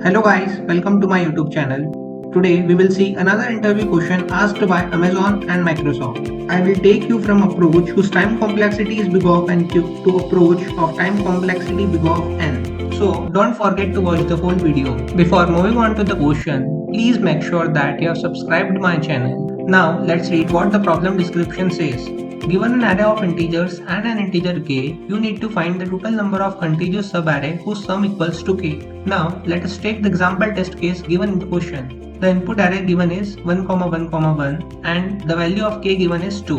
Hello guys, welcome to my YouTube channel. Today we will see another interview question asked by Amazon and Microsoft. I will take you from approach whose time complexity is big of n cube to approach of time complexity big of n. So don't forget to watch the whole video. Before moving on to the question, please make sure that you have subscribed my channel. Now let's read what the problem description says. Given an array of integers and an integer k, you need to find the total number of contiguous subarray whose sum equals to k. Now let us take the example test case given in the question. The input array given is 1, 1, 1 and the value of k given is 2.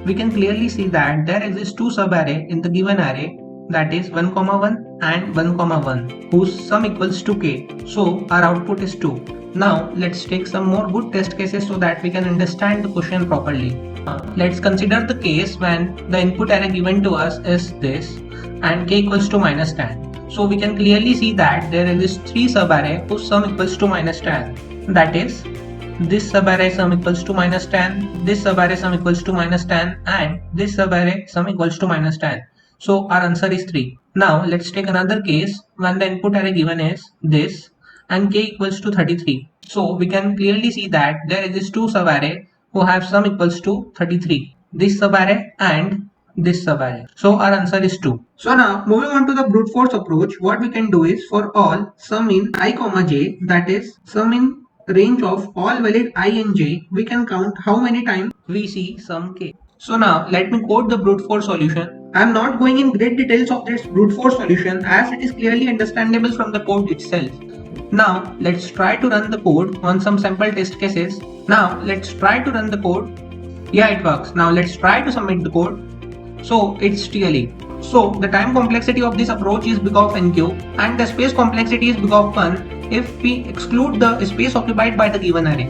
We can clearly see that there exist two subarray in the given array, that is 1, 1 and 1, 1 whose sum equals to k. So our output is 2. Now let's take some more good test cases so that we can understand the question properly. Let's consider the case when the input array given to us is this and k equals to minus 10. So we can clearly see that there exist three subarray whose sum equals to minus 10. That is, this subarray sum equals to minus 10, this subarray sum equals to minus 10 and this subarray sum equals to minus 10. So our answer is 3. Now let's take another case when the input array given is this and k equals to 33. So we can clearly see that there exist two subarray who have sum equals to 33. This subarray and this subarray. So our answer is 2. So now moving on to the brute force approach, what we can do is for all sum in I comma j, that is sum in range of all valid I and j, we can count how many times we see sum k. So now let me quote the brute force solution. I am not going in great details of this brute force solution as it is clearly understandable from the code itself. Now let's try to run the code on some sample test cases. Now let's try to run the code. Yeah, it works. Now let's try to submit the code. So it's TLE. So the time complexity of this approach is big of n cube and the space complexity is big of 1 if we exclude the space occupied by the given array.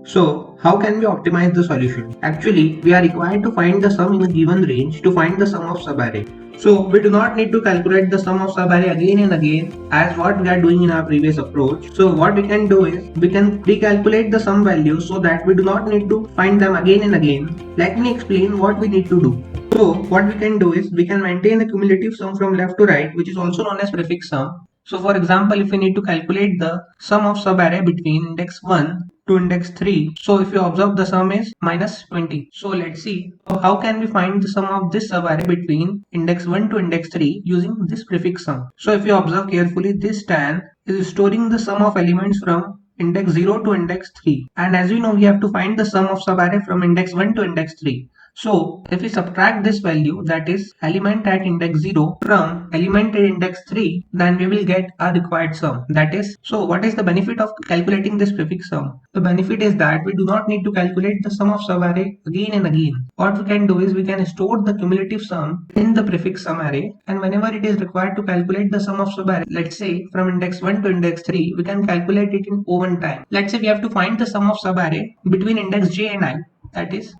So how can we optimize the solution? Actually, we are required to find the sum in a given range to find the sum of subarray. So we do not need to calculate the sum of subarray again and again as what we are doing in our previous approach. So what we can do is we can recalculate the sum values so that we do not need to find them again and again. Let me explain what we need to do. So what we can do is we can maintain the cumulative sum from left to right, which is also known as prefix sum. So for example, if we need to calculate the sum of subarray between index 1 to index 3, so if you observe the sum is minus 20. So let's see how can we find the sum of this subarray between index 1 to index 3 using this prefix sum. So if you observe carefully, this tan is storing the sum of elements from index 0 to index 3, and as you know we have to find the sum of subarray from index 1 to index 3. So if we subtract this value, that is element at index 0 from element at index 3, then we will get our required sum. That is, so what is the benefit of calculating this prefix sum? The benefit is that we do not need to calculate the sum of subarray again and again. What we can do is we can store the cumulative sum in the prefix sum array, and whenever it is required to calculate the sum of subarray, let's say from index 1 to index 3, we can calculate it in O1 time. Let's say we have to find the sum of subarray between index j and I, that is,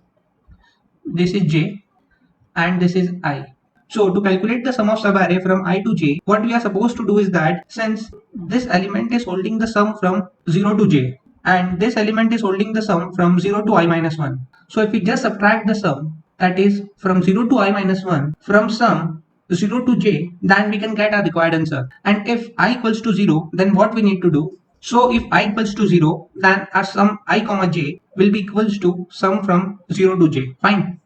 this is j and this is I. So to calculate the sum of subarray from I to j, what we are supposed to do is that since this element is holding the sum from 0 to j and this element is holding the sum from 0 to I minus 1. So if we just subtract the sum, that is from 0 to I minus 1 from sum 0 to j, then we can get our required answer. And if I equals to 0, then what we need to do? So if I equals to 0, then our sum I comma j will be equals to sum from 0 to j. Fine.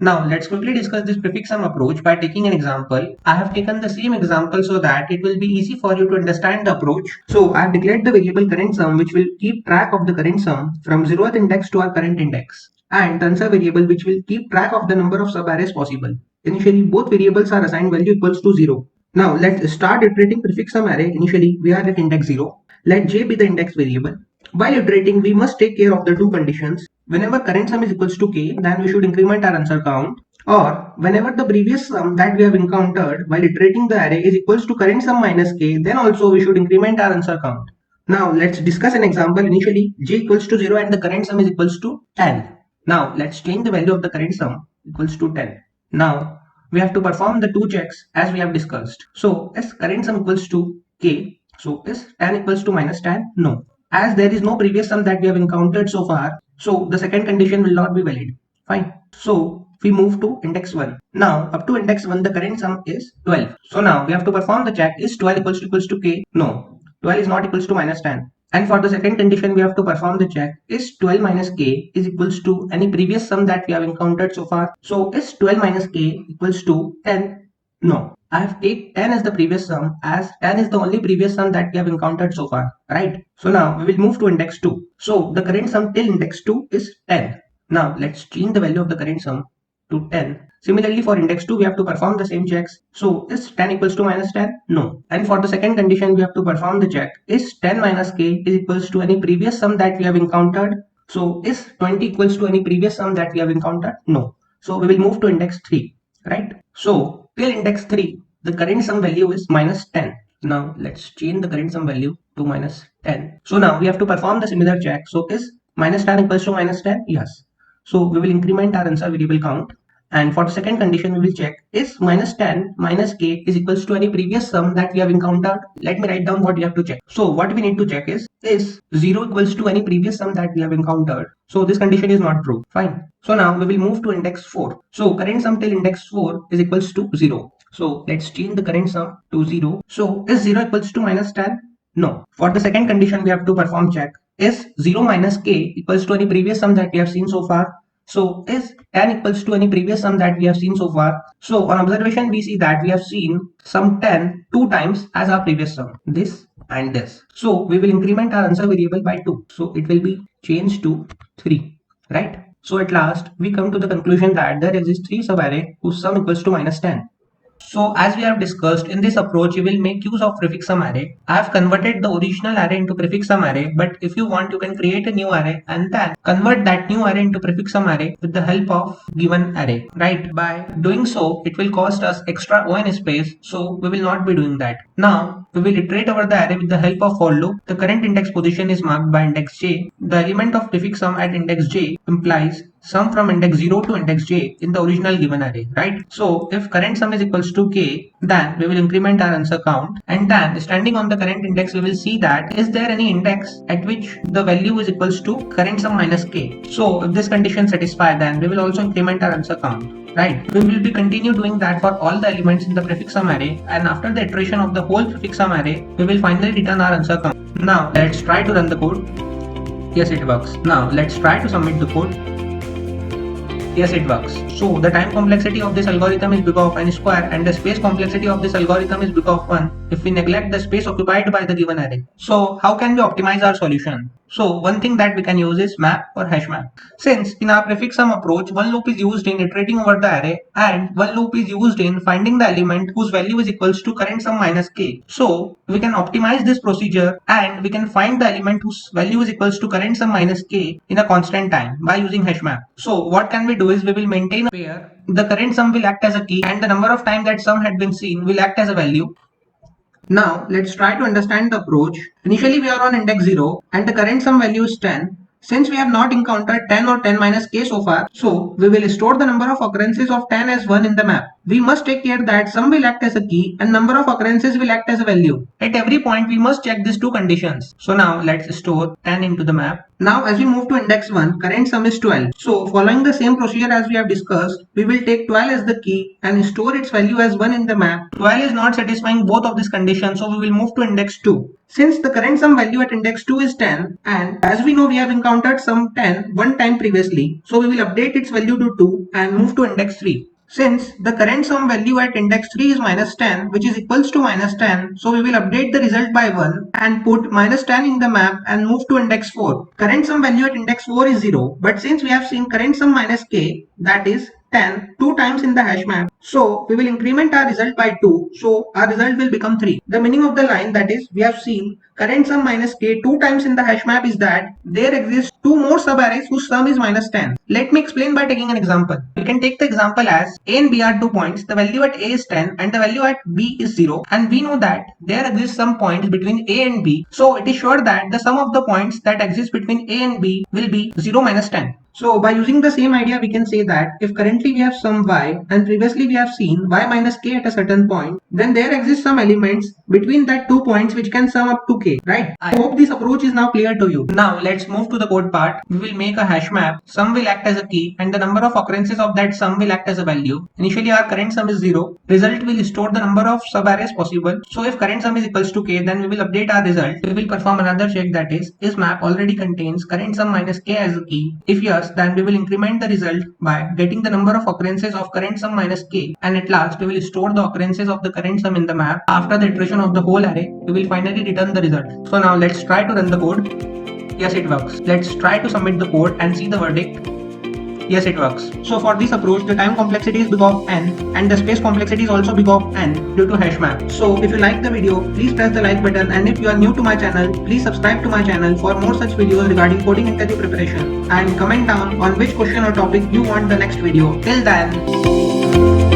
Now let's quickly discuss this prefix sum approach by taking an example. I have taken the same example so that it will be easy for you to understand the approach. So I have declared the variable current sum which will keep track of the current sum from 0th index to our current index, and the answer variable which will keep track of the number of subarrays possible. Initially both variables are assigned value equals to 0. Now let's start iterating prefix sum array. Initially we are at index 0. Let j be the index variable. While iterating, we must take care of the two conditions. Whenever current sum is equals to k, then we should increment our answer count. Or whenever the previous sum that we have encountered while iterating the array is equals to current sum minus k, then also we should increment our answer count. Now let's discuss an example. Initially j equals to 0 and the current sum is equals to 10. Now let's change the value of the current sum equals to 10. Now we have to perform the two checks as we have discussed. So is current sum equals to k? So is 10 equals to minus 10? No. As there is no previous sum that we have encountered so far, so the second condition will not be valid. Fine. So we move to index 1. Now, up to index 1, the current sum is 12. So now we have to perform the check. Is 12 equals to k? No. 12 is not equals to minus 10. And for the second condition, we have to perform the check. Is 12 minus k is equals to any previous sum that we have encountered so far? So is 12 minus k equals to 10? No. I have taken 10 as the previous sum, as 10 is the only previous sum that we have encountered so far, right? So now we will move to index 2. So the current sum till index 2 is 10. Now let's change the value of the current sum to 10. Similarly, for index 2, we have to perform the same checks. So is 10 equals to minus 10? No. And for the second condition, we have to perform the check. Is 10 minus k is equals to any previous sum that we have encountered? So is 20 equals to any previous sum that we have encountered? No. So we will move to index 3, right? So till index 3, the current sum value is minus 10. Now let's change the current sum value to minus 10. So now we have to perform the similar check. So is minus 10 equals to minus 10? Yes. So we will increment our answer variable count. And for the second condition, we will check is minus 10 minus k is equals to any previous sum that we have encountered. Let me write down what we have to check. So what we need to check is 0 equals to any previous sum that we have encountered. So this condition is not true. Fine. So now we will move to index 4. So current sum till index 4 is equals to 0. So let's change the current sum to 0. So is 0 equals to minus 10? No. For the second condition, we have to perform check. Is 0 minus k equals to any previous sum that we have seen so far? So is 10 equals to any previous sum that we have seen so far? So on observation, we see that we have seen sum 10 two times as our previous sum, this and this. So we will increment our answer variable by 2. So it will be changed to 3, right? So at last, we come to the conclusion that there exists 3 subarray whose sum equals to minus 10. So as we have discussed, in this approach you will make use of prefix sum array. I have converted the original array into prefix sum array, but if you want you can create a new array and then convert that new array into prefix sum array with the help of given array, right? By doing so, it will cost us extra ON space, so we will not be doing that. Now we will iterate over the array with the help of for loop. The current index position is marked by index j. The element of prefix sum at index j implies sum from index 0 to index j in the original given array, right? So if current sum is equals to k, then we will increment our answer count, and then standing on the current index we will see that is there any index at which the value is equals to current sum minus k. So if this condition satisfies, then we will also increment our answer count, right? We will be continue doing that for all the elements in the prefix sum array, and after the iteration of the whole prefix sum array, we will finally return our answer count. Now let's try to run the code. Yes, it works. Now let's try to submit the code. Yes, it works. So the time complexity of this algorithm is big of n square and the space complexity of this algorithm is big of 1 if we neglect the space occupied by the given array. So how can we optimize our solution? So one thing that we can use is map or hash map. Since in our prefix sum approach, one loop is used in iterating over the array and one loop is used in finding the element whose value is equals to current sum minus k. So we can optimize this procedure and we can find the element whose value is equals to current sum minus k in a constant time by using hash map. So what can we do is we will maintain a pair. The current sum will act as a key and the number of times that sum had been seen will act as a value. Now let's try to understand the approach. Initially we are on index 0 and the current sum value is 10. Since we have not encountered 10 or 10 minus k so far, so we will store the number of occurrences of 10 as 1 in the map. We must take care that sum will act as a key and number of occurrences will act as a value. At every point we must check these two conditions. So now let's store 10 into the map. Now as we move to index 1, current sum is 12. So following the same procedure as we have discussed, we will take 12 as the key and store its value as 1 in the map. 12 is not satisfying both of these conditions, so we will move to index 2. Since the current sum value at index 2 is 10 and as we know we have encountered sum 10 one time previously, so we will update its value to 2 and move to index 3. Since the current sum value at index 3 is minus 10 which is equals to minus 10, so we will update the result by 1 and put minus 10 in the map and move to index 4. Current sum value at index 4 is 0, but since we have seen current sum minus k, that is 10 two times in the hash map, so we will increment our result by 2, so our result will become 3. The meaning of the line, that is we have seen current sum minus k two times in the hash map, is that there exist two more subarrays whose sum is minus 10. Let me explain by taking an example. We can take the example as a and b are 2 points, the value at a is 10 and the value at b is 0, and we know that there exists some points between a and b, so it is sure that the sum of the points that exist between a and b will be 0 minus 10. So by using the same idea we can say that if currently we have sum y and previously we we have seen y minus k at a certain point, then there exist some elements between that 2 points which can sum up to k, right? I hope this approach is now clear to you. Now let's move to the code part. We will make a hash map. Sum will act as a key and the number of occurrences of that sum will act as a value. Initially our current sum is 0. Result will store the number of subarrays possible. So if current sum is equals to k, then we will update our result. We will perform another check, that is map already contains current sum minus k as a key? If yes, then we will increment the result by getting the number of occurrences of current sum minus k, and at last we will store the occurrences of the current sum in the map. After the iteration of the whole array, we will finally return the result. So now let's try to run the code. Yes, it works. Let's try to submit the code and see the verdict. Yes, it works. So for this approach, the time complexity is big of n and the space complexity is also big of n due to hash map. So if you like the video, please press the like button, and if you are new to my channel, please subscribe to my channel for more such videos regarding coding interview preparation, and comment down on which question or topic you want the next video. Till then.